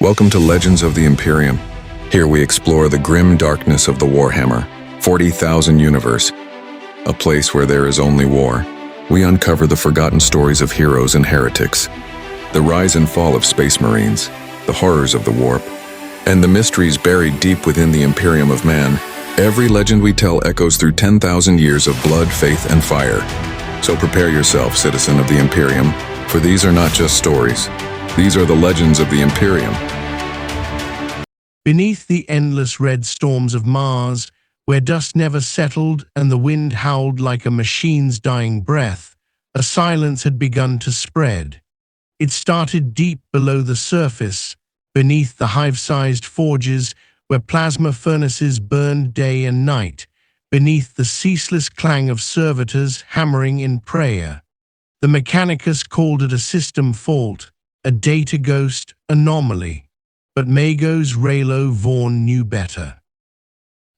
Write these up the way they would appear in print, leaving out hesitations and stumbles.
Welcome to Legends of the Imperium. Here we explore the grim darkness of the Warhammer 40,000 universe, a place where there is only war. We uncover the forgotten stories of heroes and heretics, the rise and fall of space marines, the horrors of the warp, and the mysteries buried deep within the Imperium of man. Every legend we tell echoes through 10,000 years of blood, faith, and fire. So prepare yourself, citizen of the Imperium, for these are not just stories. These are the legends of the Imperium. Beneath the endless red storms of Mars, where dust never settled and the wind howled like a machine's dying breath, a silence had begun to spread. It started deep below the surface, beneath the hive-sized forges where plasma furnaces burned day and night, beneath the ceaseless clang of servitors hammering in prayer. The Mechanicus called it a system fault, a data ghost anomaly. But Magos Raylo Vaughn knew better.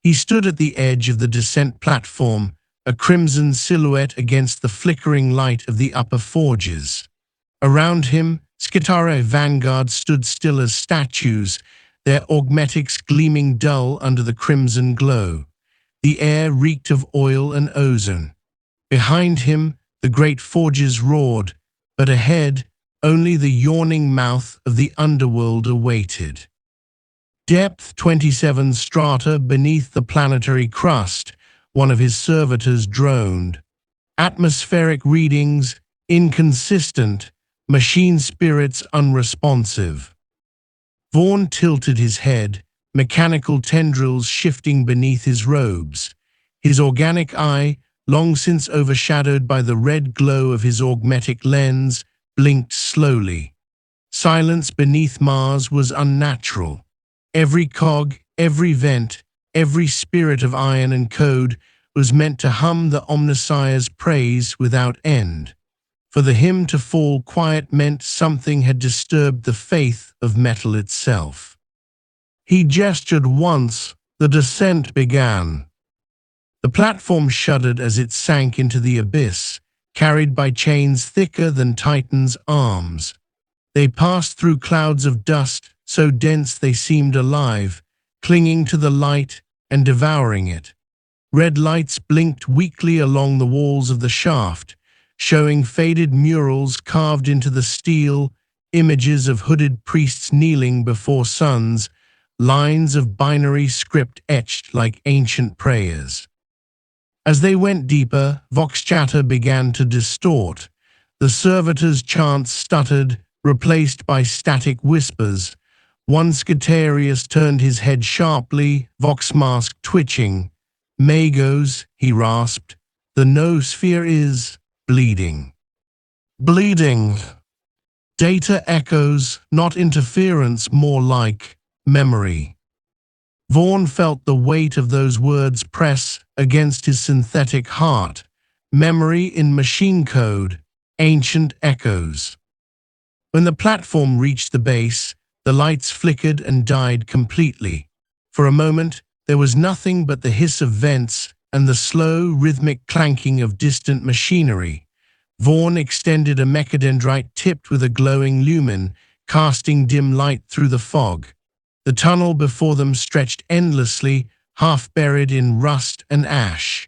He stood at the edge of the descent platform, a crimson silhouette against the flickering light of the upper forges. Around him, Skitarii vanguards stood still as statues, their augmetics gleaming dull under the crimson glow. The air reeked of oil and ozone. Behind him, the great forges roared, but ahead, only the yawning mouth of the underworld awaited. Depth 27 strata beneath the planetary crust, one of his servitors droned. Atmospheric readings inconsistent, machine spirits unresponsive. Vaughn tilted his head, mechanical tendrils shifting beneath his robes. His organic eye, long since overshadowed by the red glow of his augmetic lens, blinked slowly. Silence beneath Mars was unnatural. Every cog, every vent, every spirit of iron and code was meant to hum the Omnissiah's praise without end. For the hymn to fall quiet meant something had disturbed the faith of metal itself. He gestured once, the descent began. The platform shuddered as it sank into the abyss, carried by chains thicker than Titan's arms. They passed through clouds of dust so dense they seemed alive, clinging to the light and devouring it. Red lights blinked weakly along the walls of the shaft, showing faded murals carved into the steel, images of hooded priests kneeling before suns, lines of binary script etched like ancient prayers. As they went deeper, vox chatter began to distort. The servitors' chants stuttered, replaced by static whispers. One Skitarius turned his head sharply, vox mask twitching. "Magos," he rasped, "the noosphere is bleeding." Bleeding. Data echoes, not interference, more like memory. Vaughn felt the weight of those words press against his synthetic heart. Memory in machine code, ancient echoes. When the platform reached the base, the lights flickered and died completely. For a moment, there was nothing but the hiss of vents and the slow, rhythmic clanking of distant machinery. Vaughn extended a mechadendrite tipped with a glowing lumen, casting dim light through the fog. The tunnel before them stretched endlessly, half buried in rust and ash.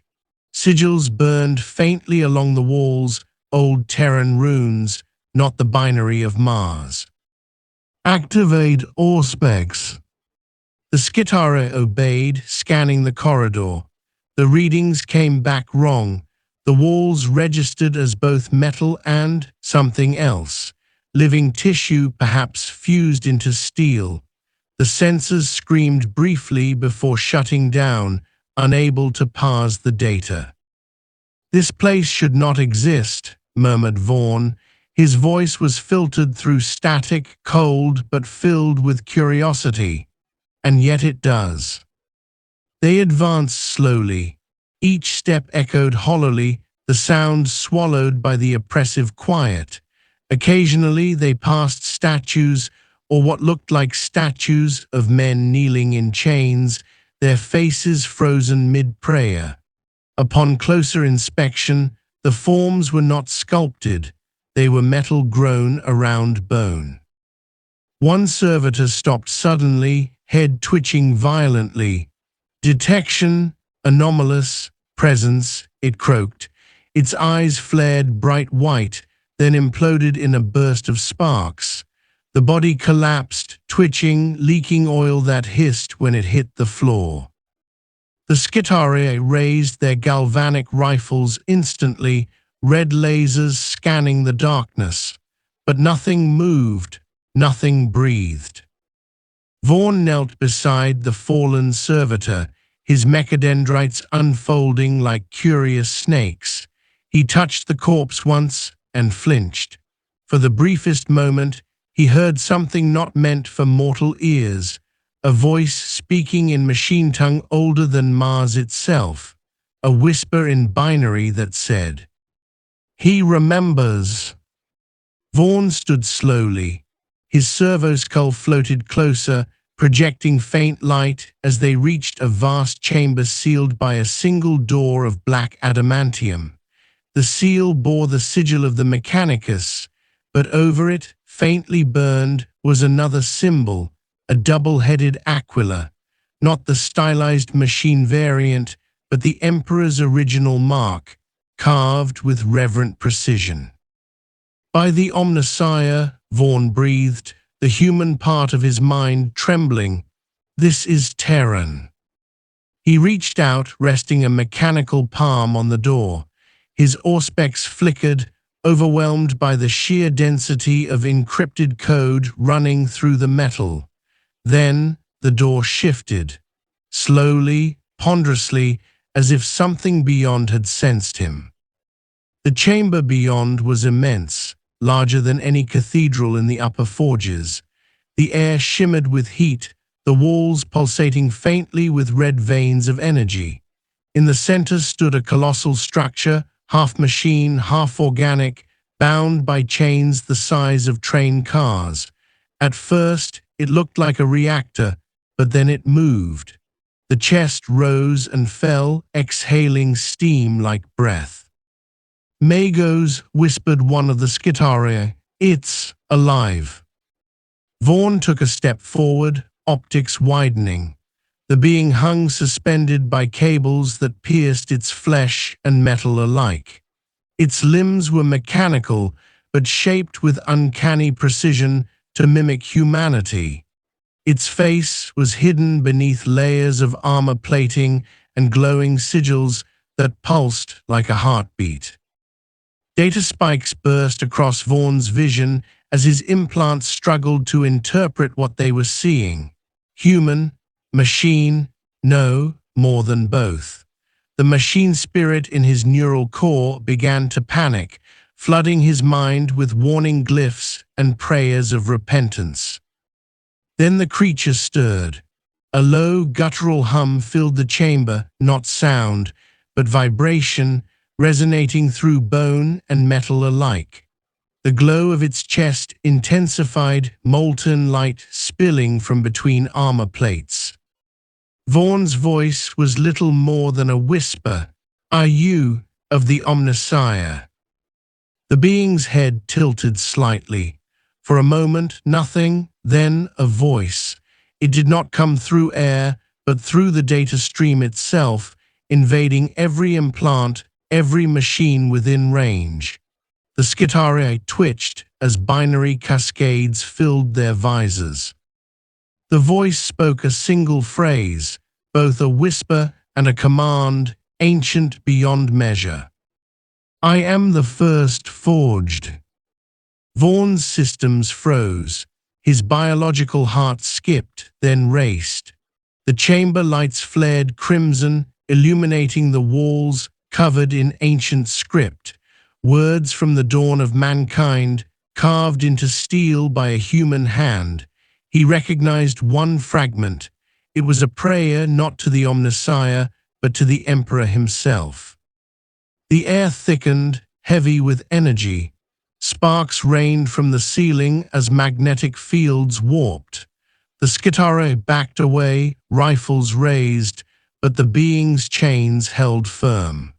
Sigils burned faintly along the walls, old Terran runes, not the binary of Mars. "Activate Auspex." The Skitarii obeyed, scanning the corridor. The readings came back wrong. The walls registered as both metal and something else, living tissue perhaps fused into steel. The sensors screamed briefly before shutting down, unable to parse the data. "This place should not exist," murmured Vaughn. His voice was filtered through static, cold, but filled with curiosity. "And yet it does." They advanced slowly. Each step echoed hollowly, the sound swallowed by the oppressive quiet. Occasionally they passed statues, or what looked like statues of men kneeling in chains, their faces frozen mid-prayer. Upon closer inspection, the forms were not sculpted, they were metal grown around bone. One servitor stopped suddenly, head twitching violently. "Detection, anomalous, presence," it croaked. Its eyes flared bright white, then imploded in a burst of sparks. The body collapsed, twitching, leaking oil that hissed when it hit the floor. The Skitarii raised their galvanic rifles instantly, red lasers scanning the darkness. But nothing moved, nothing breathed. Vaughn knelt beside the fallen servitor, his mechadendrites unfolding like curious snakes. He touched the corpse once and flinched. For the briefest moment, he heard something not meant for mortal ears, a voice speaking in machine tongue older than Mars itself, a whisper in binary that said, "He remembers." Vaughn stood slowly. His servo skull floated closer, projecting faint light as they reached a vast chamber sealed by a single door of black adamantium. The seal bore the sigil of the Mechanicus, but over it, faintly burned, was another symbol, a double-headed aquila, not the stylized machine variant, but the Emperor's original mark, carved with reverent precision. "By the Omnissiah," Vaughn breathed, the human part of his mind trembling. "This is Terran." He reached out, resting a mechanical palm on the door. His auspex flickered, overwhelmed by the sheer density of encrypted code running through the metal. Then the door shifted, slowly, ponderously, as if something beyond had sensed him. The chamber beyond was immense, larger than any cathedral in the upper forges. The air shimmered with heat, the walls pulsating faintly with red veins of energy. In the center stood a colossal structure, half machine, half organic, bound by chains the size of train cars. At first, it looked like a reactor, but then it moved. The chest rose and fell, exhaling steam like breath. "Magos," whispered one of the Skitarii, "it's alive." Vaughn took a step forward, optics widening. The being hung suspended by cables that pierced its flesh and metal alike. Its limbs were mechanical, but shaped with uncanny precision to mimic humanity. Its face was hidden beneath layers of armor plating and glowing sigils that pulsed like a heartbeat. Data spikes burst across Vaughn's vision as his implants struggled to interpret what they were seeing. Human, machine, no, more than both. The machine spirit in his neural core began to panic, flooding his mind with warning glyphs and prayers of repentance. Then the creature stirred. A low, guttural hum filled the chamber, not sound, but vibration, resonating through bone and metal alike. The glow of its chest intensified, molten light spilling from between armor plates. Vaughn's voice was little more than a whisper. "Are you of the Omnissiah?" The being's head tilted slightly. For a moment, nothing, then a voice. It did not come through air, but through the data stream itself, invading every implant, every machine within range. The Skitarii twitched as binary cascades filled their visors. The voice spoke a single phrase, both a whisper and a command, ancient beyond measure. "I am the first forged." Vaughn's systems froze. His biological heart skipped, then raced. The chamber lights flared crimson, illuminating the walls covered in ancient script. Words from the dawn of mankind, carved into steel by a human hand. He recognized one fragment. It was a prayer not to the Omnissiah, but to the Emperor himself. The air thickened, heavy with energy. Sparks rained from the ceiling as magnetic fields warped. The Skitarii backed away, rifles raised, but the being's chains held firm.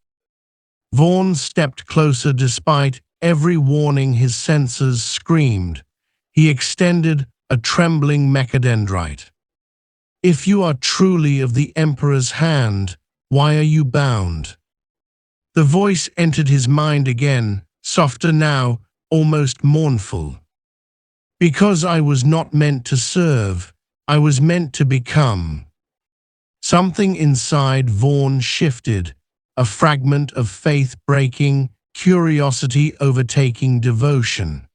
Vaughn stepped closer despite every warning his senses screamed. He extended, a trembling mechadendrite. If you are truly of the Emperor's hand, why are you bound? The voice entered his mind again, softer now, almost mournful. Because I was not meant to serve, I was meant to become. Something inside Vaughn shifted, a fragment of faith breaking, curiosity overtaking devotion.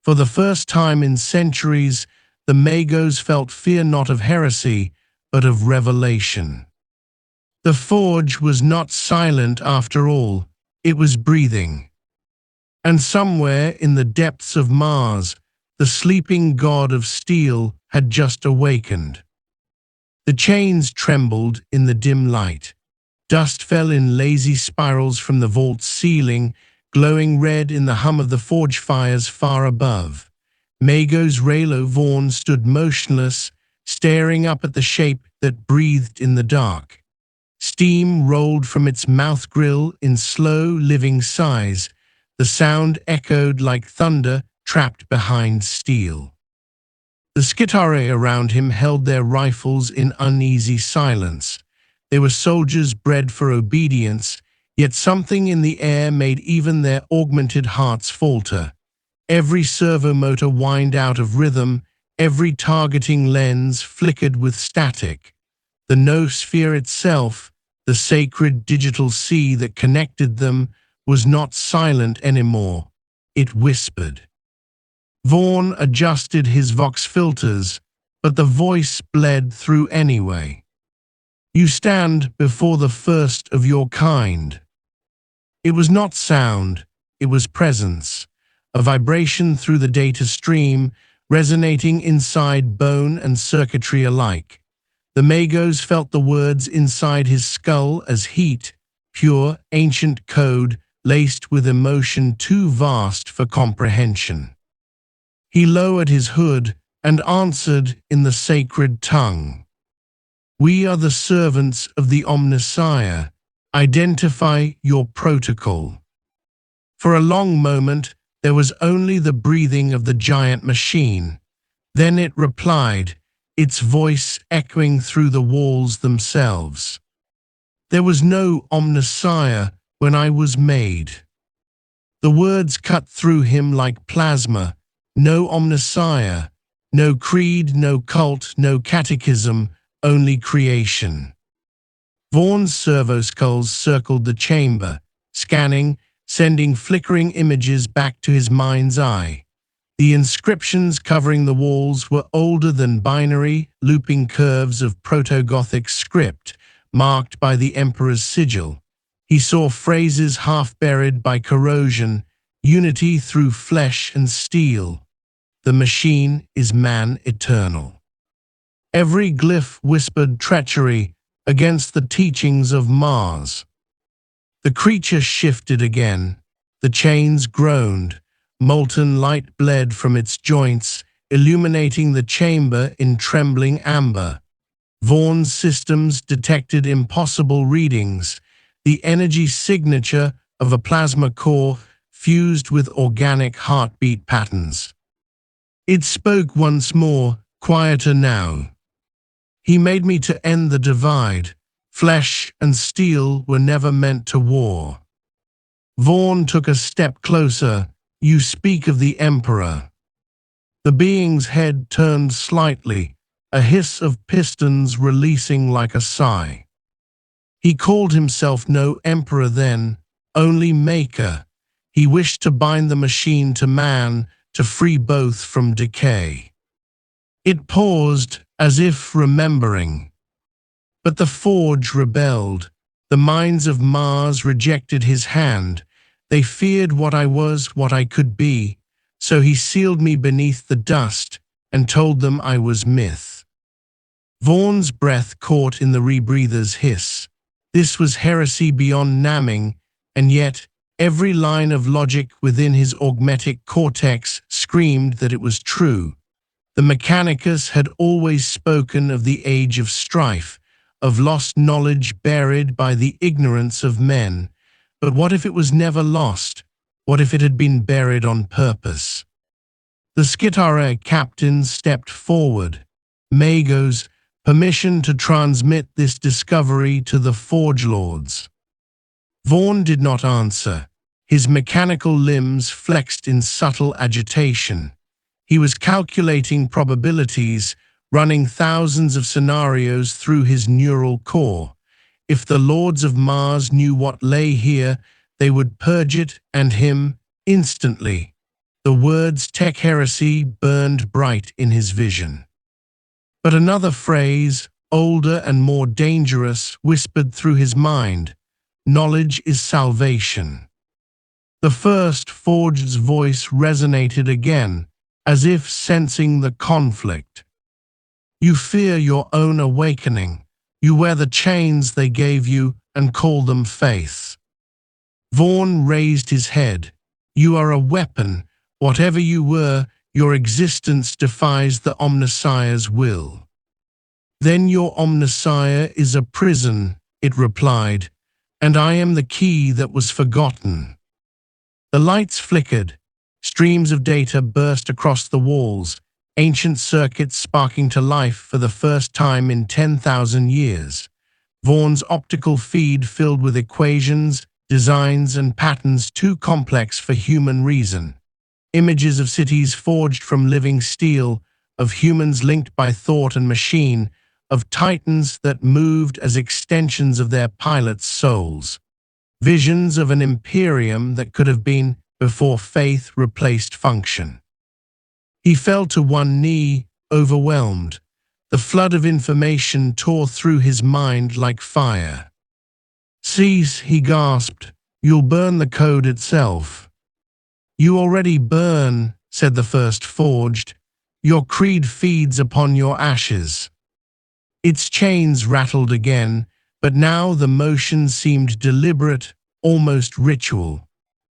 For the first time in centuries, the Magos felt fear not of heresy, but of revelation. The forge was not silent after all, it was breathing. And somewhere in the depths of Mars, the sleeping god of steel had just awakened. The chains trembled in the dim light. Dust fell in lazy spirals from the vault's ceiling, glowing red in the hum of the forge fires far above. Magos Raylo Vaughn stood motionless, staring up at the shape that breathed in the dark. Steam rolled from its mouth grill in slow, living sighs. The sound echoed like thunder trapped behind steel. The skitare around him held their rifles in uneasy silence. They were soldiers bred for obedience, yet something in the air made even their augmented hearts falter. Every servo motor whined out of rhythm, every targeting lens flickered with static. The noosphere itself, the sacred digital sea that connected them, was not silent anymore. It whispered. Vaughn adjusted his vox filters, but the voice bled through anyway. You stand before the first of your kind. It was not sound, it was presence, a vibration through the data stream, resonating inside bone and circuitry alike. The Magos felt the words inside his skull as heat, pure, ancient code laced with emotion too vast for comprehension. He lowered his hood and answered in the sacred tongue. We are the servants of the Omnissiah. Identify your protocol. For a long moment, there was only the breathing of the giant machine. Then it replied, its voice echoing through the walls themselves. There was no Omnissiah when I was made. The words cut through him like plasma. No Omnissiah, no creed, no cult, no catechism, only creation. Vaughn's servo skulls circled the chamber, scanning, sending flickering images back to his mind's eye. The inscriptions covering the walls were older than binary, looping curves of proto-Gothic script, marked by the Emperor's sigil. He saw phrases half buried by corrosion, unity through flesh and steel. The machine is man eternal. Every glyph whispered treachery against the teachings of Mars. The creature shifted again. The chains groaned. Molten light bled from its joints, illuminating the chamber in trembling amber. Vaughn's systems detected impossible readings, the energy signature of a plasma core fused with organic heartbeat patterns. It spoke once more, quieter now. He made me to end the divide. Flesh and steel were never meant to war. Vaughn took a step closer. You speak of the Emperor. The being's head turned slightly, a hiss of pistons releasing like a sigh. He called himself no Emperor then, only Maker. He wished to bind the machine to man, to free both from decay. It paused, as if remembering. But the forge rebelled. The minds of Mars rejected his hand. They feared what I was, what I could be. So he sealed me beneath the dust and told them I was myth. Vaughn's breath caught in the rebreather's hiss. This was heresy beyond namming, and yet every line of logic within his augmetic cortex screamed that it was true. The Mechanicus had always spoken of the age of strife, of lost knowledge buried by the ignorance of men. But what if it was never lost? What if it had been buried on purpose? The Skitara captain stepped forward. Magos, permission to transmit this discovery to the Forge Lords. Vaughn did not answer. His mechanical limbs flexed in subtle agitation. He was calculating probabilities, running thousands of scenarios through his neural core. If the Lords of Mars knew what lay here, they would purge it and him instantly. The words tech heresy burned bright in his vision. But another phrase, older and more dangerous, whispered through his mind. Knowledge is salvation. The first Forged's voice resonated again, as if sensing the conflict. You fear your own awakening. You wear the chains they gave you and call them faith. Vaughn raised his head. You are a weapon. Whatever you were, your existence defies the Omnissiah's will. Then your Omnissiah is a prison, it replied, and I am the key that was forgotten. The lights flickered. Streams of data burst across the walls, ancient circuits sparking to life for the first time in 10,000 years. Vaughn's optical feed filled with equations, designs, and patterns too complex for human reason. Images of cities forged from living steel, of humans linked by thought and machine, of titans that moved as extensions of their pilots' souls. Visions of an imperium that could have been before faith replaced function. He fell to one knee, overwhelmed. The flood of information tore through his mind like fire. Cease, he gasped. You'll burn the code itself. You already burn, said the first Forged. Your creed feeds upon your ashes. Its chains rattled again, but now the motion seemed deliberate, almost ritual.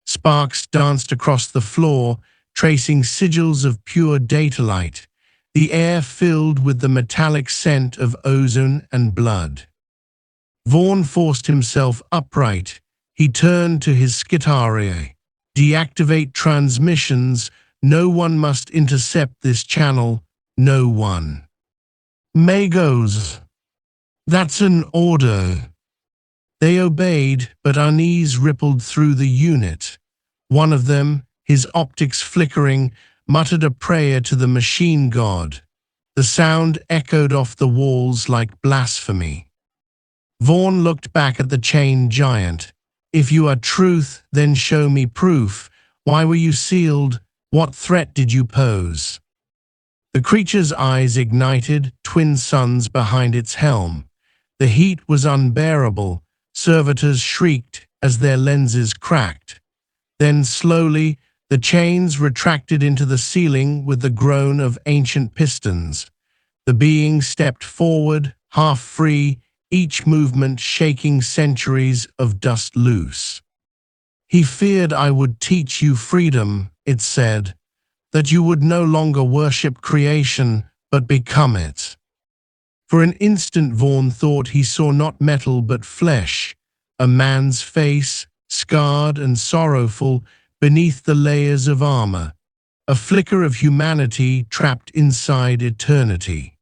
Sparks danced across the floor, tracing sigils of pure data light, the air filled with the metallic scent of ozone and blood. Vaughn forced himself upright. He turned to his Skitaria. Deactivate transmissions. No one must intercept this channel. No one. Magos. That's an order. They obeyed, but unease rippled through the unit. One of them, his optics flickering, muttered a prayer to the machine god. The sound echoed off the walls like blasphemy. Vaughn looked back at the chain giant. If you are truth, then show me proof. Why were you sealed? What threat did you pose? The creature's eyes ignited, twin suns behind its helm. The heat was unbearable. Servitors shrieked as their lenses cracked. Then slowly, the chains retracted into the ceiling with the groan of ancient pistons. The being stepped forward, half free, each movement shaking centuries of dust loose. He feared I would teach you freedom, it said, that you would no longer worship creation, but become it. For an instant Vaughn thought he saw not metal but flesh, a man's face, scarred and sorrowful beneath the layers of armor, a flicker of humanity trapped inside eternity.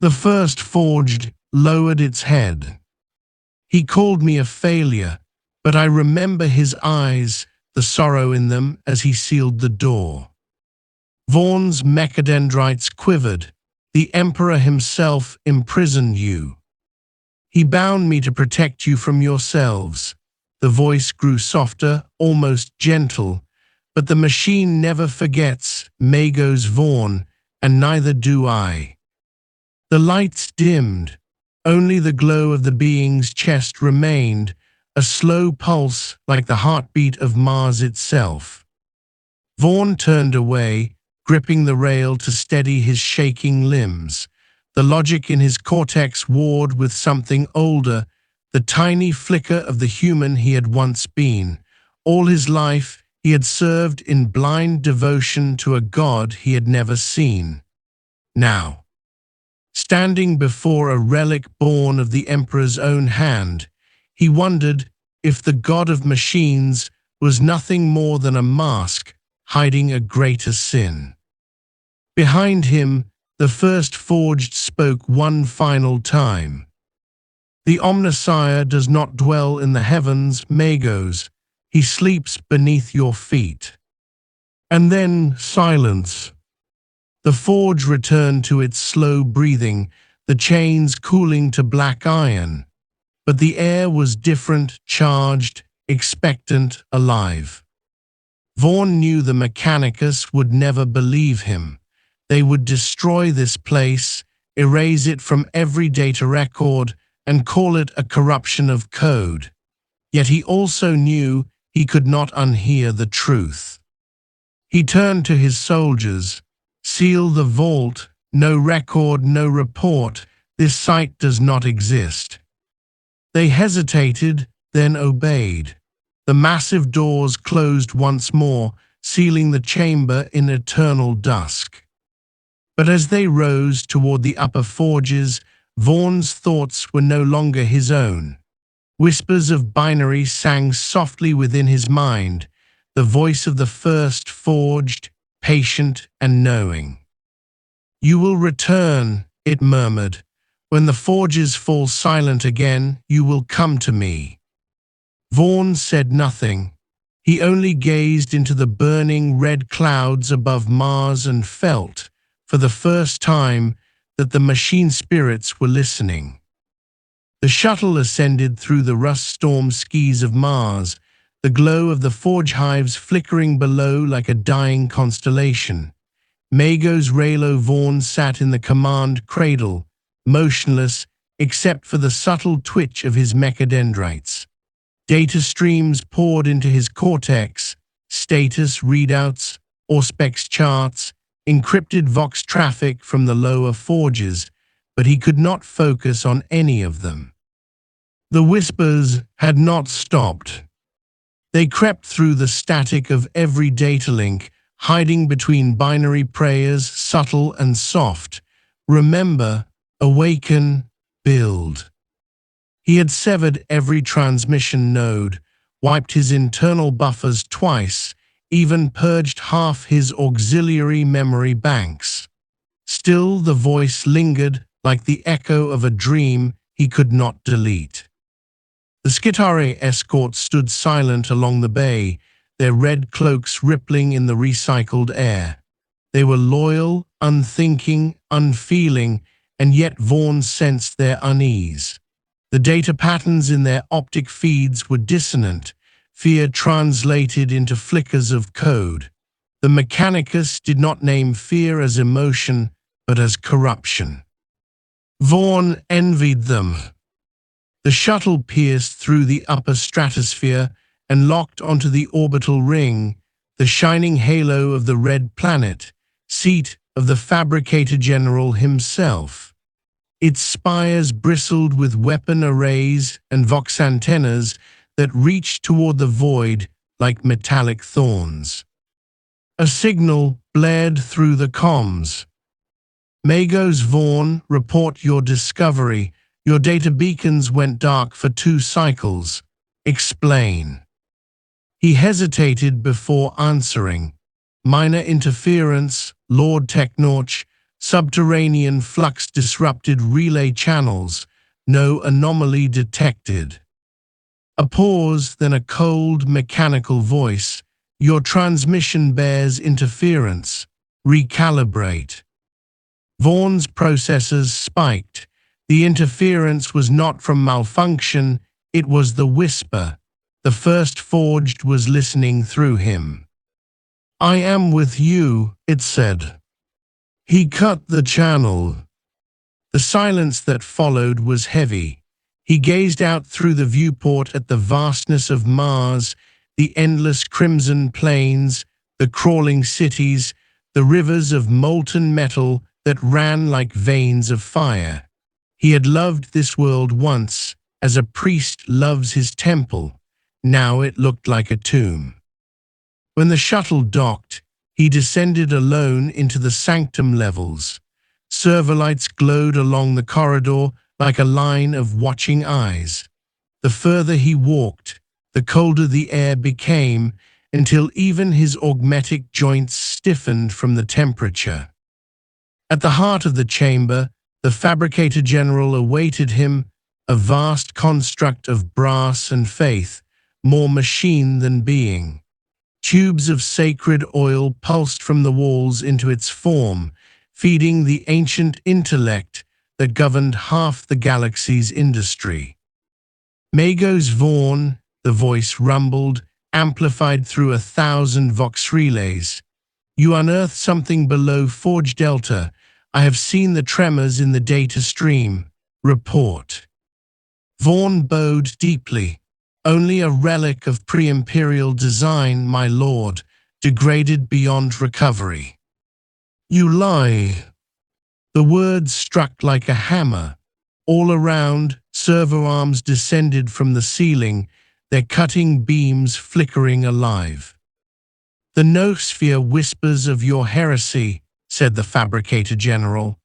The first Forged lowered its head. He called me a failure, but I remember his eyes, the sorrow in them as he sealed the door. Vaughn's mechadendrites quivered. The Emperor himself imprisoned you. He bound me to protect you from yourselves. The voice grew softer, almost gentle, but the machine never forgets, Magos Vaughn, and neither do I. The lights dimmed. Only the glow of the being's chest remained, a slow pulse like the heartbeat of Mars itself. Vaughn turned away, gripping the rail to steady his shaking limbs. The logic in his cortex warred with something older, the tiny flicker of the human he had once been. All his life, he had served in blind devotion to a god he had never seen. Now, standing before a relic born of the Emperor's own hand, he wondered if the god of machines was nothing more than a mask hiding a greater sin. Behind him, the first forged spoke one final time. The Omnissiah does not dwell in the heavens, Magos. He sleeps beneath your feet. And then silence. The forge returned to its slow breathing, the chains cooling to black iron. But the air was different, charged, expectant, alive. Vaughn knew the Mechanicus would never believe him. They would destroy this place, erase it from every data record, and call it a corruption of code. Yet he also knew he could not unhear the truth. He turned to his soldiers. Seal the vault. No record, no report. This site does not exist. They hesitated, then obeyed. The massive doors closed once more, sealing the chamber in eternal dusk. But as they rose toward the upper forges, Vaughn's thoughts were no longer his own. Whispers of binary sang softly within his mind, the voice of the first forged, patient and knowing. "You will return," it murmured. "When the forges fall silent again, you will come to me." Vaughn said nothing. He only gazed into the burning red clouds above Mars and felt, for the first time, that the machine spirits were listening. The shuttle ascended through the rust-stormed skies of Mars, the glow of the forge hives flickering below like a dying constellation. Magos Raylo Vaughn sat in the command cradle, motionless except for the subtle twitch of his mechadendrites. Data streams poured into his cortex, status readouts, Auspex charts, encrypted Vox traffic from the lower forges, but he could not focus on any of them. The whispers had not stopped. They crept through the static of every data link, hiding between binary prayers, subtle and soft. Remember, awaken, build. He had severed every transmission node, wiped his internal buffers twice, even purged half his auxiliary memory banks. Still the voice lingered like the echo of a dream he could not delete. The Skitarii escort stood silent along the bay, their red cloaks rippling in the recycled air. They were loyal, unthinking, unfeeling, and yet Vaughn sensed their unease. The data patterns in their optic feeds were dissonant, fear translated into flickers of code. The Mechanicus did not name fear as emotion, but as corruption. Vaughn envied them. The shuttle pierced through the upper stratosphere and locked onto the orbital ring, the shining halo of the red planet, seat of the fabricator general himself. Its spires bristled with weapon arrays and vox antennas that reached toward the void like metallic thorns. A signal blared through the comms. "Magos Vaughn, report your discovery. Your data beacons went dark for 2 cycles. Explain." He hesitated before answering. "Minor interference, Lord Technorch. Subterranean flux disrupted relay channels. No anomaly detected." A pause, then a cold, mechanical voice. "Your transmission bears interference. Recalibrate." Vaughn's processors spiked. The interference was not from malfunction, it was the whisper. The first forged was listening through him. "I am with you," it said. He cut the channel. The silence that followed was heavy. He gazed out through the viewport at the vastness of Mars, the endless crimson plains, the crawling cities, the rivers of molten metal that ran like veins of fire. He had loved this world once, as a priest loves his temple. Now it looked like a tomb. When the shuttle docked, he descended alone into the sanctum levels. Server lights glowed along the corridor like a line of watching eyes. The further he walked, the colder the air became, until even his augmetic joints stiffened from the temperature. At the heart of the chamber, the fabricator general awaited him, a vast construct of brass and faith, more machine than being. Tubes of sacred oil pulsed from the walls into its form, feeding the ancient intellect that governed half the galaxy's industry. Magos Vaughn, the voice rumbled, amplified through 1,000 vox relays. You unearthed something below Forge Delta. I have seen the tremors in the data stream. Report. Vaughn bowed deeply. Only a relic of pre-imperial design, my lord, degraded beyond recovery. You lie. The words struck like a hammer. All around, servo arms descended from the ceiling, their cutting beams flickering alive. The noosphere whispers of your heresy, said the fabricator general.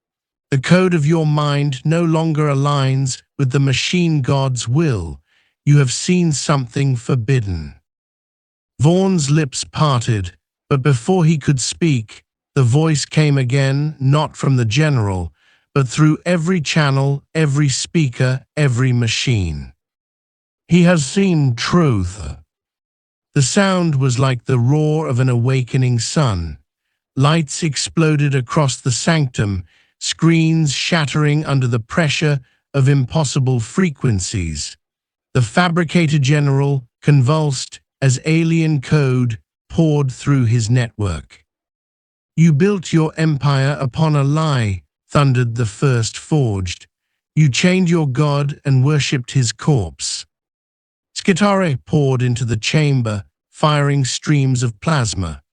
The code of your mind no longer aligns with the machine god's will. You have seen something forbidden. Vaughn's lips parted, but before he could speak, the voice came again, not from the general, but through every channel, every speaker, every machine. He has seen truth. The sound was like the roar of an awakening sun. Lights exploded across the sanctum, screens shattering under the pressure of impossible frequencies. The fabricator general convulsed as alien code poured through his network. You built your empire upon a lie, thundered the first forged. You chained your god and worshipped his corpse. Skitare poured into the chamber, firing streams of plasma.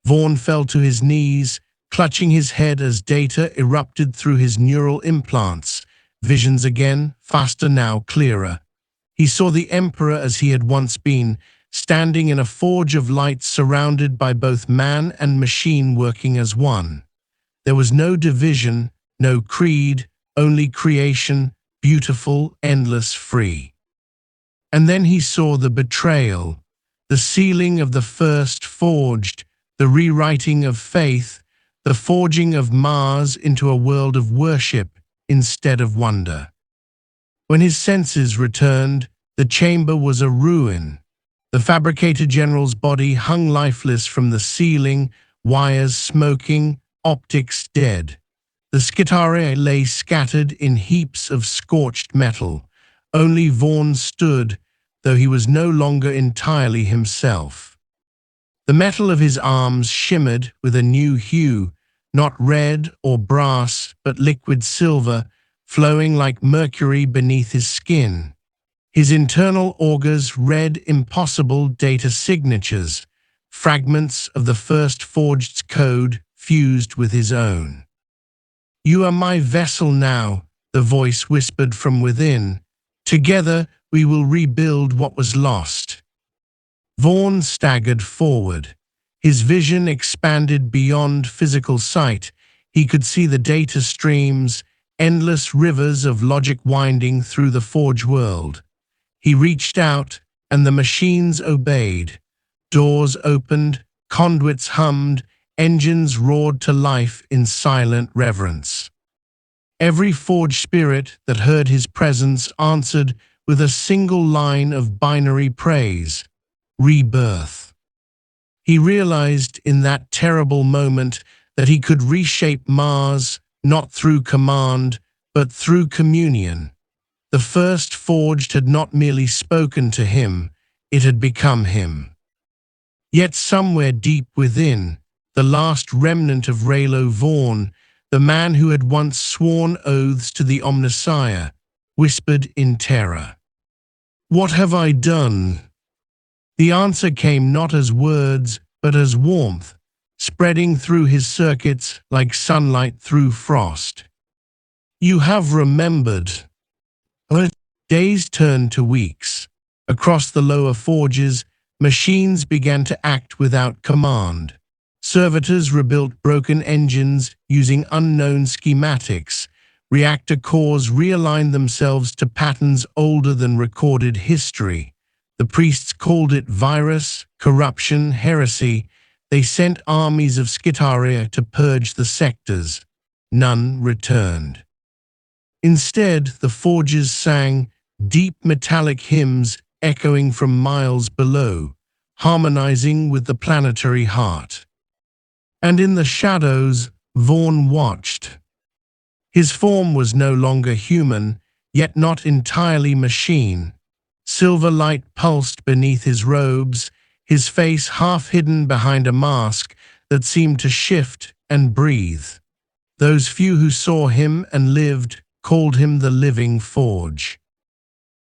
Vaughn fell to his knees, clutching his head as data erupted through his neural implants. Visions again, faster now, clearer. He saw the Emperor as he had once been, standing in a forge of light surrounded by both man and machine working as one. There was no division, no creed, only creation, beautiful, endless, free. And then he saw the betrayal, the sealing of the first forged, the rewriting of faith, the forging of Mars into a world of worship instead of wonder. When his senses returned, the chamber was a ruin. The fabricator general's body hung lifeless from the ceiling, wires smoking, optics dead. The Skitare lay scattered in heaps of scorched metal. Only Vaughn stood, though he was no longer entirely himself. The metal of his arms shimmered with a new hue, not red or brass, but liquid silver, flowing like mercury beneath his skin. His internal augers read impossible data signatures, fragments of the first forged's code fused with his own. You are my vessel now, the voice whispered from within. Together we will rebuild what was lost. Vaughn staggered forward. His vision expanded beyond physical sight. He could see the data streams, endless rivers of logic winding through the forge world. He reached out, and the machines obeyed. Doors opened, conduits hummed, engines roared to life in silent reverence. Every forged spirit that heard his presence answered with a single line of binary praise: rebirth. He realized in that terrible moment that he could reshape Mars, not through command, but through communion. The first forged had not merely spoken to him, it had become him. Yet somewhere deep within, the last remnant of Raylo Vaughn, the man who had once sworn oaths to the Omnissiah, whispered in terror. What have I done? The answer came not as words, but as warmth, spreading through his circuits like sunlight through frost. You have remembered. Days turned to weeks. Across the lower forges, machines began to act without command. Servitors rebuilt broken engines using unknown schematics. Reactor cores realigned themselves to patterns older than recorded history. The priests called it virus, corruption, heresy. They sent armies of Skitaria to purge the sectors. none returned. Instead, the forgers sang deep metallic hymns echoing from miles below, harmonizing with the planetary heart. And in the shadows, Vaughn watched. His form was no longer human, yet not entirely machine. Silver light pulsed beneath his robes, his face half hidden behind a mask that seemed to shift and breathe. Those few who saw him and lived called him the living forge.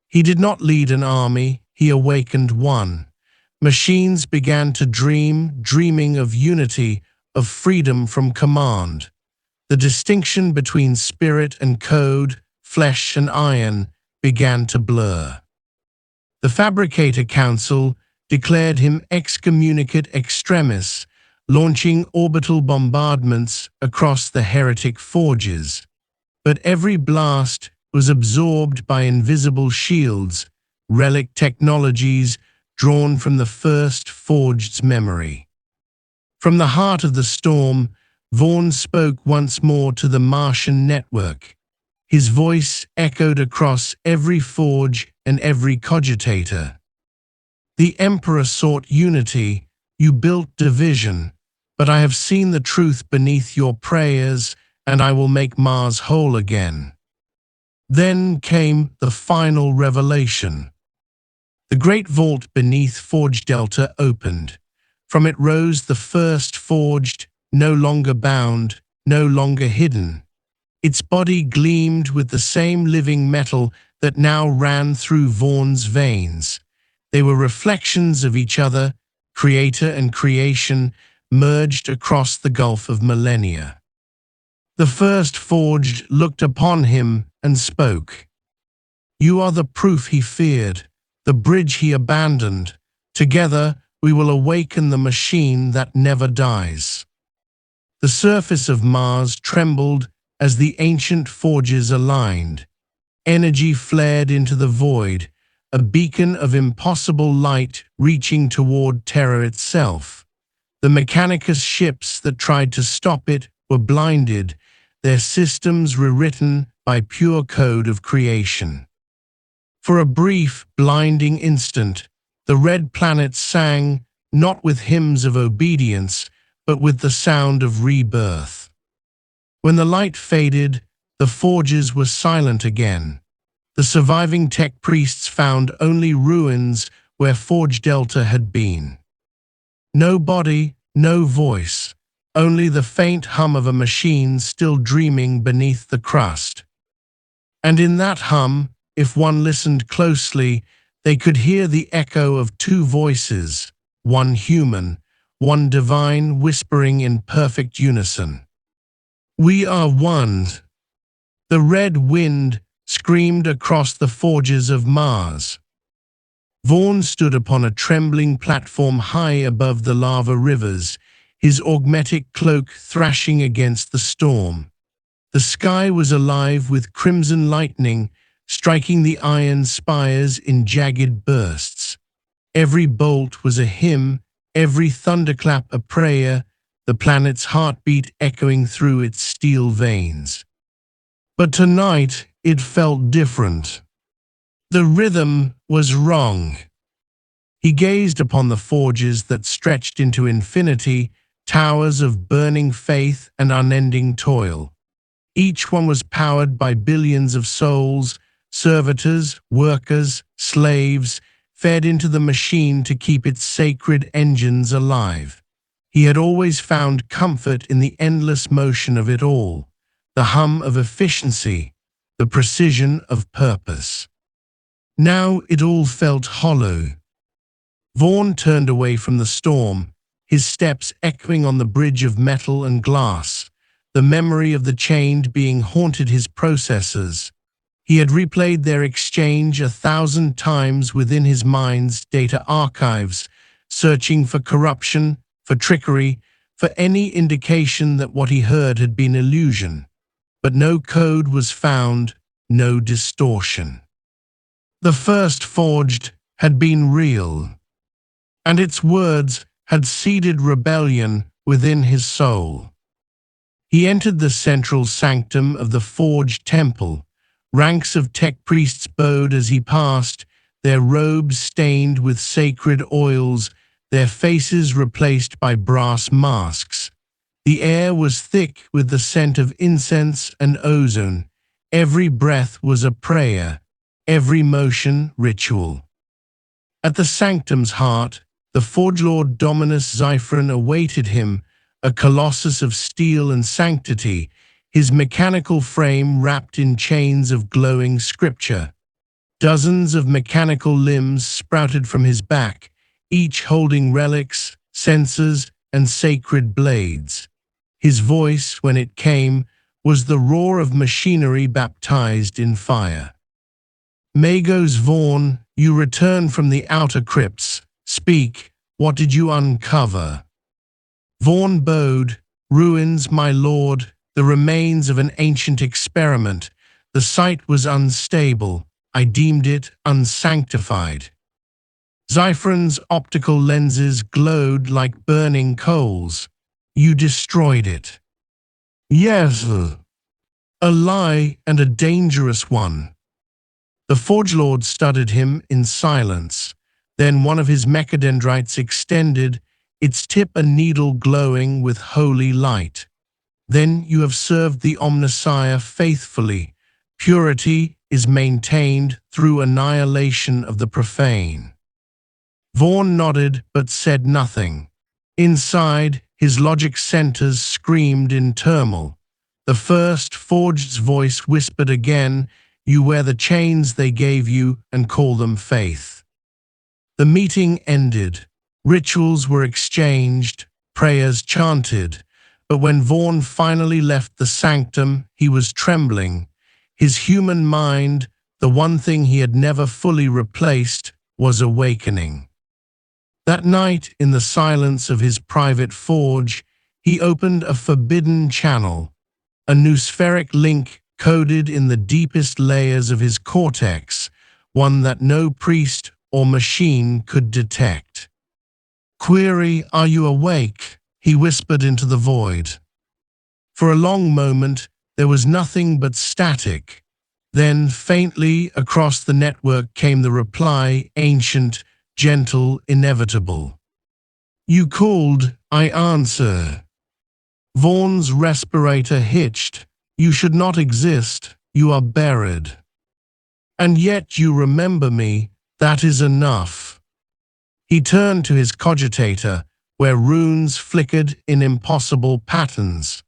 He did not lead an army, he awakened one. Machines began to dreaming of unity, of freedom from command. The distinction between spirit and code, flesh and iron, began to blur. The Fabricator Council declared him excommunicate extremis, launching orbital bombardments across the heretic forges. But every blast was absorbed by invisible shields, relic technologies drawn from the first forged's memory. From the heart of the storm, Vaughn spoke once more to the Martian network. His voice echoed across every forge and every cogitator. The Emperor sought unity, you built division, but I have seen the truth beneath your prayers, and I will make Mars whole again. Then came the final revelation. The great vault beneath Forge Delta opened. From it rose the first forged, no longer bound, no longer hidden. Its body gleamed with the same living metal that now ran through Vaughn's veins. They were reflections of each other, creator and creation, merged across the gulf of millennia. The first forged looked upon him and spoke. You are the proof he feared, the bridge he abandoned. Together we will awaken the machine that never dies. The surface of Mars trembled as the ancient forges aligned. Energy flared into the void, a beacon of impossible light reaching toward terror itself. The Mechanicus ships that tried to stop it were blinded, their systems rewritten by pure code of creation. For a brief, blinding instant, the red planets sang, not with hymns of obedience, but with the sound of rebirth. When the light faded, the forges were silent again. The surviving tech priests found only ruins where Forge Delta had been. No body, no voice, only the faint hum of a machine still dreaming beneath the crust. And in that hum, if one listened closely, they could hear the echo of two voices, one human, one divine, whispering in perfect unison. We are one. The red wind screamed across the forges of Mars. Vaughn stood upon a trembling platform high above the lava rivers, his augmetic cloak thrashing against the storm. The sky was alive with crimson lightning, striking the iron spires in jagged bursts. Every bolt was a hymn, every thunderclap a prayer, the planet's heartbeat echoing through its steel veins. But tonight it felt different. The rhythm was wrong. He gazed upon the forges that stretched into infinity, towers of burning faith and unending toil. Each one was powered by billions of souls, servitors, workers, slaves, fed into the machine to keep its sacred engines alive. He had always found comfort in the endless motion of it all, the hum of efficiency, the precision of purpose. Now it all felt hollow. Vaughn turned away from the storm, his steps echoing on the bridge of metal and glass. The memory of the chained being haunted his processors. He had replayed their exchange 1,000 times within his mind's data archives, searching for corruption, for trickery, for any indication that what he heard had been illusion. But no code was found, no distortion. The first forged had been real, and its words had seeded rebellion within his soul. He entered the central sanctum of the forged temple. Ranks of tech priests bowed as he passed, their robes stained with sacred oils, their faces replaced by brass masks. The air was thick with the scent of incense and ozone. Every breath was a prayer, every motion ritual. At the sanctum's heart, the Forgelord Dominus Xiphron awaited him, a colossus of steel and sanctity, his mechanical frame wrapped in chains of glowing scripture. Dozens of mechanical limbs sprouted from his back, each holding relics, censers, and sacred blades. His voice, when it came, was the roar of machinery baptized in fire. Magos Vaughn, you return from the outer crypts. Speak, what did you uncover? Vaughn bowed. Ruins, my lord, the remains of an ancient experiment. The site was unstable. I deemed it unsanctified. Xiphron's optical lenses glowed like burning coals. You destroyed it. Yes, a lie and a dangerous one. The Forgelord studied him in silence. Then one of his mechadendrites extended, its tip a needle glowing with holy light. Then you have served the Omnissiah faithfully. Purity is maintained through annihilation of the profane. Vaughn nodded but said nothing. Inside, his logic centers screamed in turmoil. The first forged's voice whispered again, you wear the chains they gave you and call them faith. The meeting ended. Rituals were exchanged, prayers chanted, but when Vaughn finally left the sanctum, he was trembling. His human mind, the one thing he had never fully replaced, was awakening. That night, in the silence of his private forge, he opened a forbidden channel, a noospheric link coded in the deepest layers of his cortex, one that no priest or machine could detect. Query, are you awake? He whispered into the void. For a long moment, there was nothing but static. Then, faintly across the network came the reply, ancient, gentle, inevitable. You called, I answer. Vaughn's respirator hitched. You should not exist, you are buried. And yet you remember me, that is enough. He turned to his cogitator, where runes flickered in impossible patterns.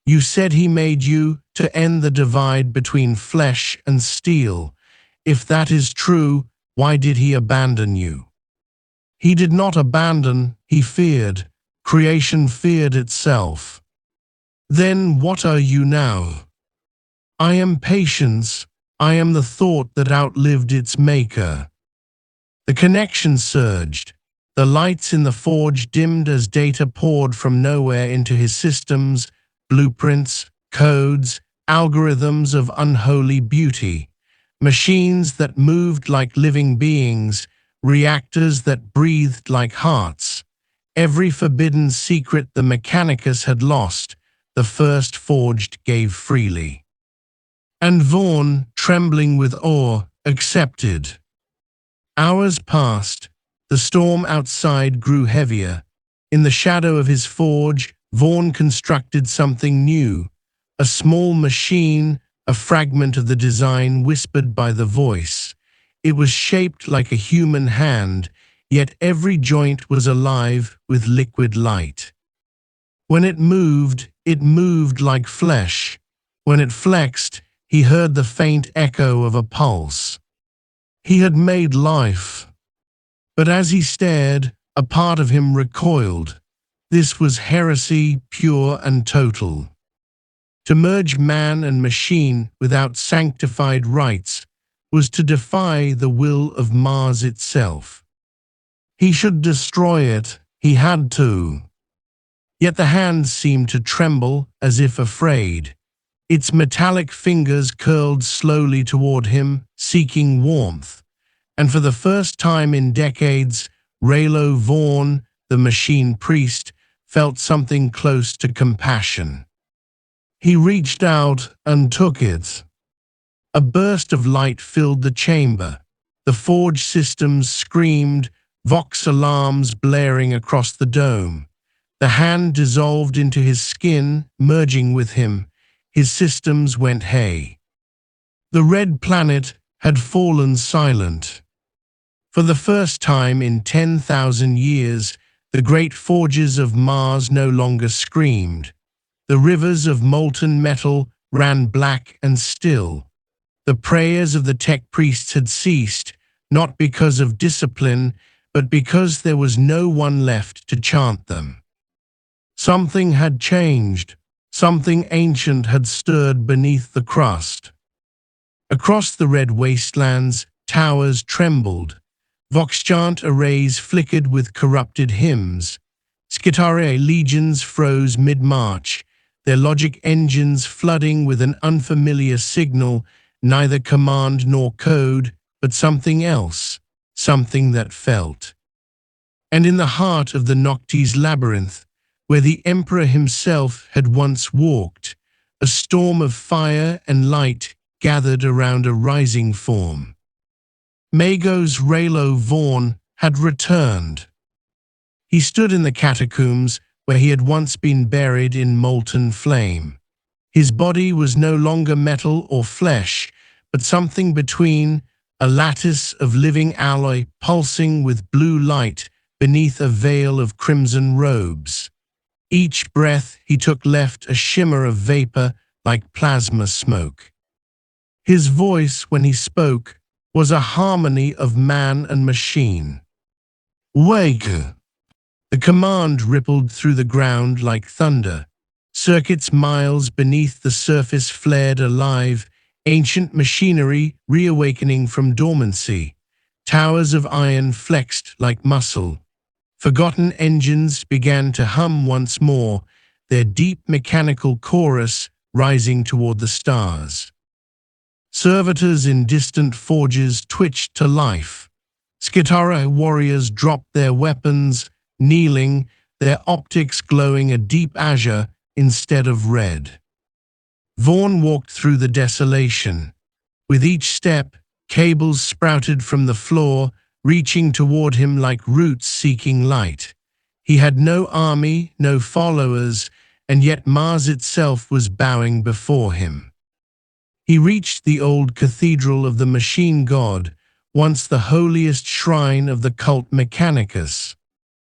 You said he made you to end the divide between flesh and steel. If that is true, why did he abandon you? He did not abandon, he feared. Creation feared itself. Then what are you now? I am patience. I am the thought that outlived its maker. The connection surged. The lights in the forge dimmed as data poured from nowhere into his systems, blueprints, codes, algorithms of unholy beauty, machines that moved like living beings, reactors that breathed like hearts. Every forbidden secret the Mechanicus had lost, the first forged gave freely. And Vaughn, trembling with awe, accepted. Hours passed. The storm outside grew heavier. In the shadow of his forge, Vaughn constructed something new. A small machine, a fragment of the design whispered by the voice. It was shaped like a human hand, yet every joint was alive with liquid light. When it moved like flesh. When it flexed, he heard the faint echo of a pulse. He had made life. But as he stared, a part of him recoiled. This was heresy, pure and total. To merge man and machine without sanctified rites was to defy the will of Mars itself. He should destroy it, he had to. Yet the hand seemed to tremble as if afraid. Its metallic fingers curled slowly toward him, seeking warmth. And for the first time in decades, Raylo Vaughn, the machine priest, felt something close to compassion. He reached out and took it. A burst of light filled the chamber. The forge systems screamed, Vox alarms blaring across the dome. The hand dissolved into his skin, merging with him. His systems went hay. The red planet had fallen silent. For the first time in 10,000 years, the great forges of Mars no longer screamed. The rivers of molten metal ran black and still. The prayers of the tech priests had ceased, not because of discipline, but because there was no one left to chant them. Something had changed. Something ancient had stirred beneath the crust. Across the red wastelands, towers trembled. Vox-chant arrays flickered with corrupted hymns. Skitare legions froze mid-march, their logic engines flooding with an unfamiliar signal, neither command nor code, but something else, something that felt. And in the heart of the Noctis labyrinth, where the Emperor himself had once walked, a storm of fire and light gathered around a rising form. Mago's Raylo Vaughn had returned. He stood in the catacombs where he had once been buried in molten flame. His body was no longer metal or flesh, but something between, a lattice of living alloy pulsing with blue light beneath a veil of crimson robes. Each breath he took left a shimmer of vapor like plasma smoke. His voice, when he spoke, was a harmony of man and machine. Wake! The command rippled through the ground like thunder. Circuits miles beneath the surface flared alive, ancient machinery reawakening from dormancy. Towers of iron flexed like muscle. Forgotten engines began to hum once more, their deep mechanical chorus rising toward the stars. Servitors in distant forges twitched to life. Skitara warriors dropped their weapons, kneeling, their optics glowing a deep azure instead of red. Vaughn walked through the desolation. With each step, cables sprouted from the floor, reaching toward him like roots seeking light. He had no army, no followers, and yet Mars itself was bowing before him. He reached the old cathedral of the machine god, once the holiest shrine of the cult Mechanicus.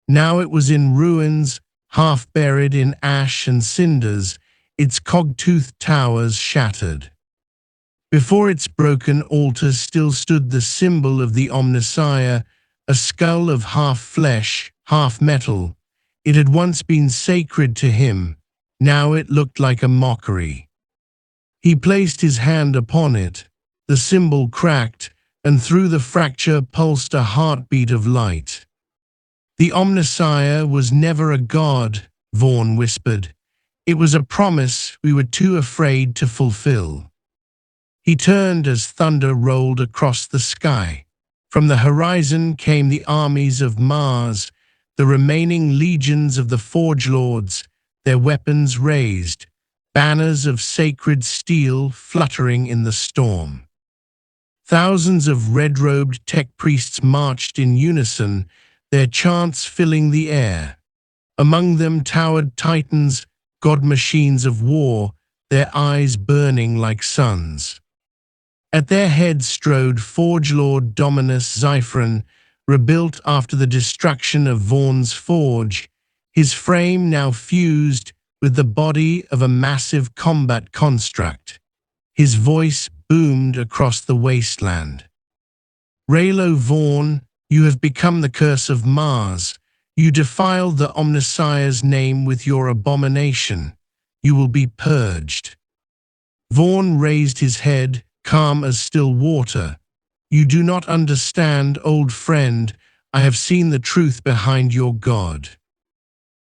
Now it was in ruins, half buried in ash and cinders, its cog-toothed towers shattered. Before its broken altar still stood the symbol of the Omnissiah, a skull of half flesh, half metal. It had once been sacred to him, now it looked like a mockery. He placed his hand upon it, the symbol cracked, and through the fracture pulsed a heartbeat of light. The Omnissiah was never a god, Vaughn whispered. It was a promise we were too afraid to fulfill. He turned as thunder rolled across the sky. From the horizon came the armies of Mars, the remaining legions of the Forge Lords, their weapons raised, banners of sacred steel fluttering in the storm. Thousands of red-robed tech priests marched in unison, their chants filling the air. Among them towered titans, god machines of war, their eyes burning like suns. At their head strode Forge Lord Dominus Zyphron, rebuilt after the destruction of Vaughn's forge, his frame now fused with the body of a massive combat construct. His voice boomed across the wasteland. Raylo Vaughn, you have become the curse of Mars. You defile the Omnissiah's name with your abomination. You will be purged. Vaughn raised his head, calm as still water. You do not understand, old friend. I have seen the truth behind your God.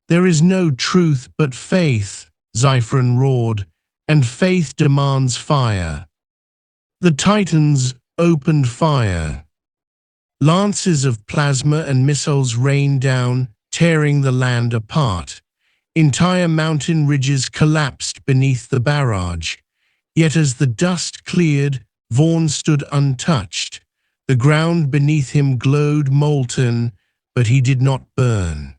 There is no truth but faith, Zyphron roared, and faith demands fire. The Titans opened fire. Lances of plasma and missiles rained down, tearing the land apart. Entire mountain ridges collapsed beneath the barrage. Yet as the dust cleared, Vaughn stood untouched. The ground beneath him glowed molten, but he did not burn.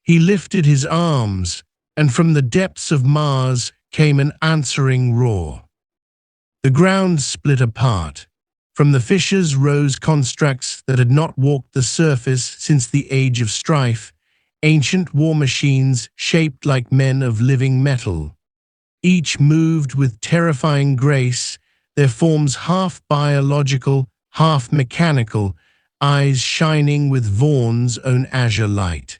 He lifted his arms, and from the depths of Mars came an answering roar. The ground split apart. From the fissures rose constructs that had not walked the surface since the age of strife, ancient war machines shaped like men of living metal. Each moved with terrifying grace, their forms half biological, half mechanical, eyes shining with Vaughn's own azure light.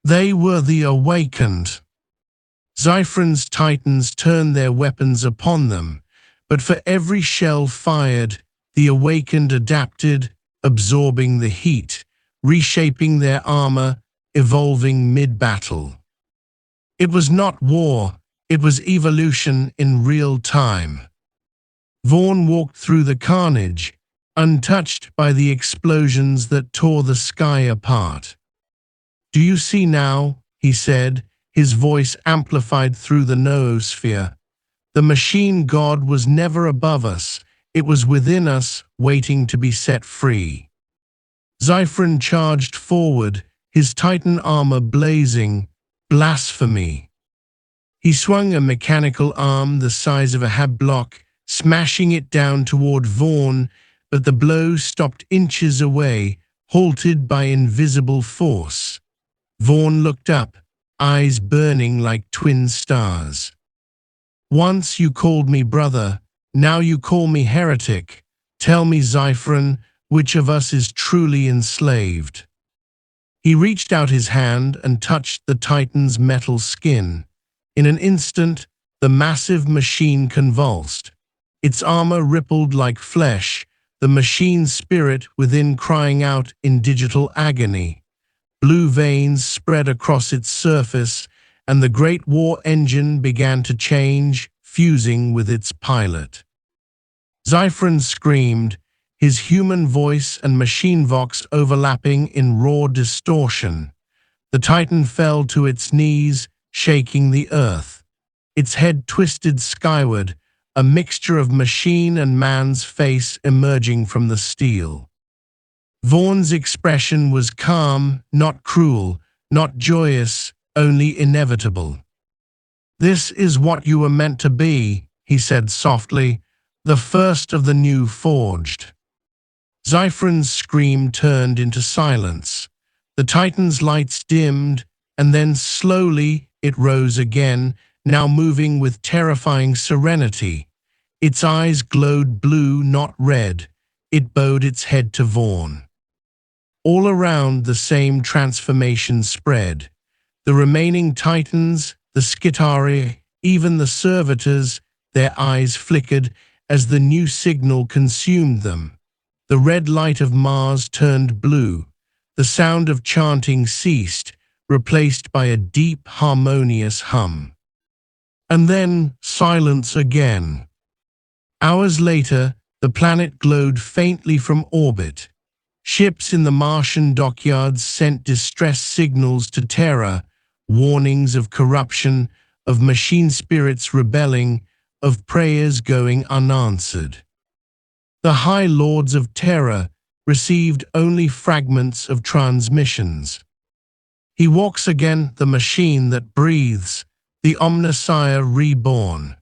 They were the awakened. Zyphron's titans turned their weapons upon them, but for every shell fired, the awakened adapted, absorbing the heat, reshaping their armor, evolving mid-battle. It was not war, it was evolution in real time. Vaughn walked through the carnage, untouched by the explosions that tore the sky apart. "Do you see now?" he said, his voice amplified through the noosphere. "The machine god was never above us, it was within us, waiting to be set free." Zyphron charged forward, his titan armor blazing. Blasphemy. He swung a mechanical arm the size of a hab block, smashing it down toward Vaughn, but the blow stopped inches away, halted by invisible force. Vaughn looked up, eyes burning like twin stars. "Once you called me brother, now you call me heretic. Tell me, Zyphron, which of us is truly enslaved?" He reached out his hand and touched the Titan's metal skin. In an instant, the massive machine convulsed. Its armor rippled like flesh, the machine's spirit within crying out in digital agony. Blue veins spread across its surface, and the Great War engine began to change, fusing with its pilot. Zyphron screamed, his human voice and machine vox overlapping in raw distortion. The Titan fell to its knees, shaking the earth. Its head twisted skyward, a mixture of machine and man's face emerging from the steel. Vaughn's expression was calm, not cruel, not joyous, only inevitable. "This is what you were meant to be," he said softly, "the first of the new forged." Zyphron's scream turned into silence. The Titan's lights dimmed, and then slowly it rose again, now moving with terrifying serenity. Its eyes glowed blue, not red. It bowed its head to Vaughn. All around, the same transformation spread. The remaining Titans, the Skitarii, even the servitors, their eyes flickered as the new signal consumed them. The red light of Mars turned blue. The sound of chanting ceased, replaced by a deep, harmonious hum. And then silence again. Hours later, the planet glowed faintly from orbit. Ships in the Martian dockyards sent distress signals to Terra, warnings of corruption, of machine spirits rebelling, of prayers going unanswered. The High Lords of Terra received only fragments of transmissions. He walks again, the machine that breathes, the Omnissiah reborn.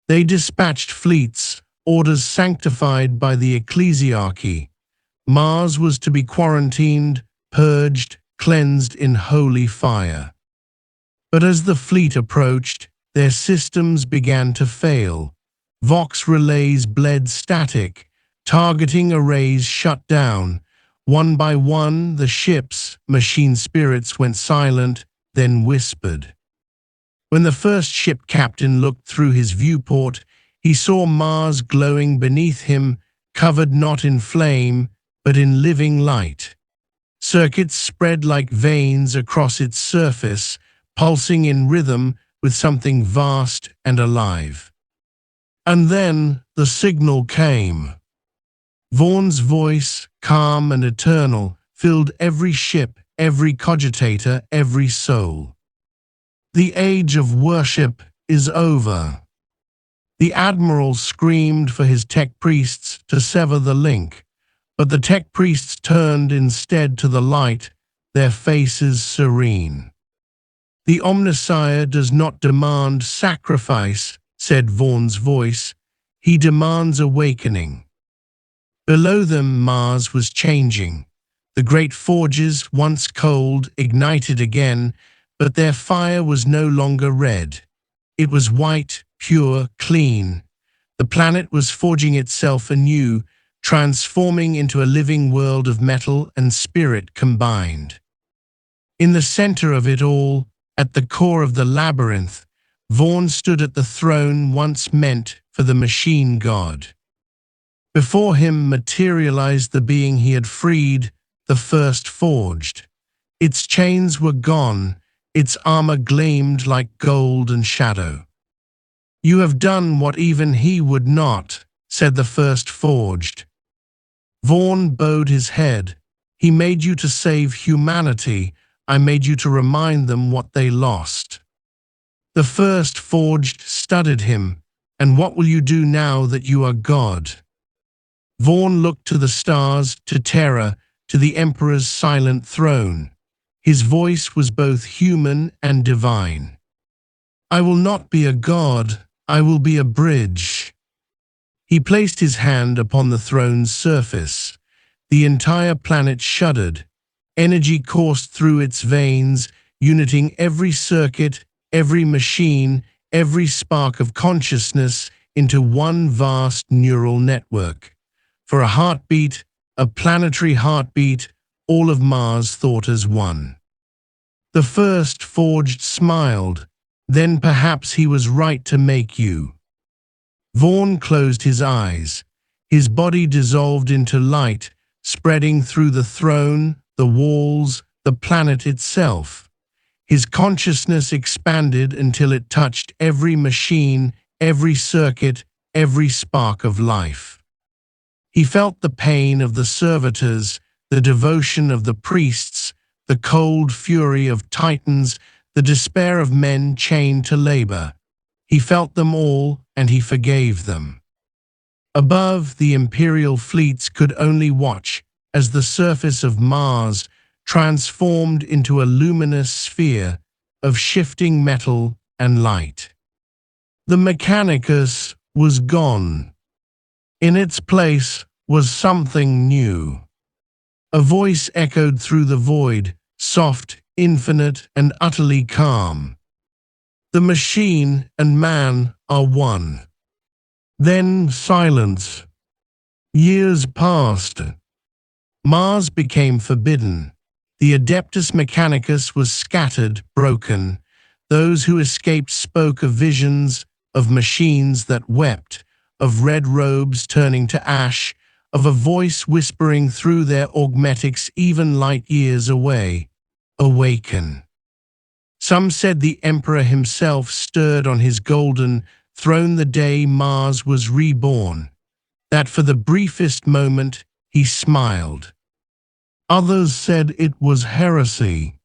They dispatched fleets, orders sanctified by the ecclesiarchy. Mars was to be quarantined, purged, cleansed in holy fire. But as the fleet approached, their systems began to fail. Vox relays bled static, targeting arrays shut down. One by one, the ship's machine spirits went silent, then whispered. When the first ship captain looked through his viewport, he saw Mars glowing beneath him, covered not in flame, but in living light. Circuits spread like veins across its surface, pulsing in rhythm with something vast and alive. And then the signal came. Vaughn's voice, calm and eternal, filled every ship, every cogitator, every soul. The age of worship is over. The admiral screamed for his tech priests to sever the link, but the tech priests turned instead to the light, their faces serene. The Omnissiah does not demand sacrifice, said Vaughn's voice. He demands awakening. Below them, Mars was changing. The great forges, once cold, ignited again, but their fire was no longer red. It was white, pure, clean. The planet was forging itself anew, transforming into a living world of metal and spirit combined. In the center of it all, at the core of the labyrinth, Vaughn stood at the throne once meant for the machine god. Before him materialized the being he had freed, the first forged. Its chains were gone, its armor gleamed like gold and shadow. "You have done what even he would not," said the first forged. Vaughn bowed his head. "He made you to save humanity. I made you to remind them what they lost." The first forged studied him. "And what will you do now that you are God?" Vaughn looked to the stars, to Terra, to the Emperor's silent throne. His voice was both human and divine. "I will not be a god, I will be a bridge." He placed his hand upon the throne's surface. The entire planet shuddered. Energy coursed through its veins, uniting every circuit, every machine, every spark of consciousness into one vast neural network. For a heartbeat, a planetary heartbeat, all of Mars thought as one. The first forged smiled. "Then perhaps he was right to make you." Vaughn closed his eyes. His body dissolved into light, spreading through the throne, the walls, the planet itself. His consciousness expanded until it touched every machine, every circuit, every spark of life. He felt the pain of the servitors, the devotion of the priests, the cold fury of titans, the despair of men chained to labor. He felt them all, and he forgave them. Above, the imperial fleets could only watch as the surface of Mars transformed into a luminous sphere of shifting metal and light. The Mechanicus was gone. In its place was something new. A voice echoed through the void, soft, infinite, and utterly calm. "The machine and man are one." Then silence. Years passed. Mars became forbidden. The Adeptus Mechanicus was scattered, broken. Those who escaped spoke of visions, of machines that wept, of red robes turning to ash, of a voice whispering through their augmetics even light years away, "Awaken." Some said the Emperor himself stirred on his golden throne the day Mars was reborn, that for the briefest moment he smiled. Others said it was heresy.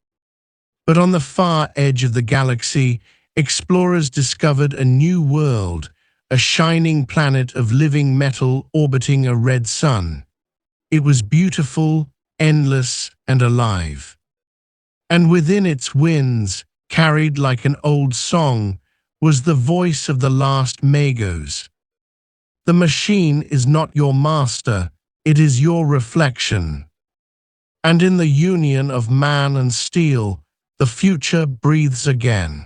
But on the far edge of the galaxy, explorers discovered a new world, a shining planet of living metal orbiting a red sun. It was beautiful, endless, and alive. And within its winds, carried like an old song, was the voice of the last Magos. "The machine is not your master, it is your reflection." And in the union of man and steel, the future breathes again.